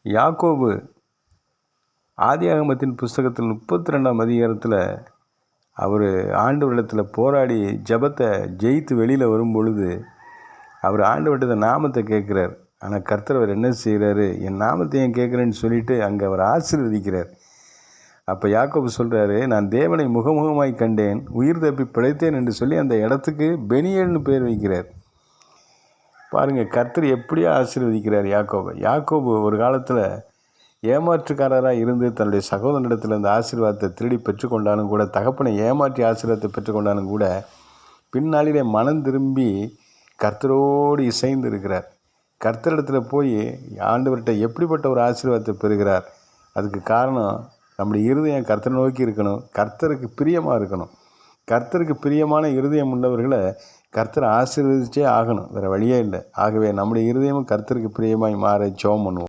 யாக்கோபு ஆதியாகமத்தின் புஸ்தகத்தில் 32ஆம் அதிகாரத்தில் அவர் ஆண்டவரிடத்தில் போராடி ஜெபத்தை ஜெயித்து வெளியில் வரும்பொழுது அவர் ஆண்டவர்கிட்ட நாமத்தை கேட்குறார். ஆனால் கர்த்தர் அவர் என்ன செய்கிறாரு, என் நாமத்தை ஏன் கேட்குறேன்னு சொல்லிவிட்டு அங்கே அவர் ஆசீர்வதிக்கிறார். அப்போ யாக்கோபு சொல்கிறாரு, நான் தேவனை முகமுகமாய் கண்டேன், உயிர் தப்பி பிழைத்தேன் என்று சொல்லி அந்த இடத்துக்கு பெனியேல்னு பேர் வைக்கிறார். பாருங்கள், கர்த்தர் எப்படியோ ஆசீர்வதிக்கிறார் யாக்கோபு ஒரு காலத்தில் ஏமாற்றுக்காரராக இருந்து தன்னுடைய சகோதரனிடத்தில் இந்த ஆசீர்வாதத்தை திருடி பெற்றுக்கொண்டாலும் கூட, தகப்பனை ஏமாற்றி ஆசீர்வாதத்தை பெற்றுக்கொண்டாலும் கூட, பின்னாளிலே மனம் திரும்பி கர்த்தரோடு இசைந்து இருக்கிறார். கர்த்தரிடத்தில் போய் ஆண்டவர்கிட்ட எப்படிப்பட்ட ஒரு ஆசீர்வாதத்தை பெறுகிறார். அதுக்கு காரணம் நம்முடைய இருதயம் கர்த்தரை நோக்கி இருக்கணும், கர்த்தருக்கு பிரியமாக இருக்கணும். கர்த்தருக்கு பிரியமான இருதயம் உள்ளவர்களை கர்த்தரை ஆசீர்வதிச்சே ஆகணும், வேறு வழியே இல்லை. ஆகவே நம்முடைய இருதயமும் கர்த்தருக்கு பிரியமாய் மாற ஜெபம் பண்ணுவோம்.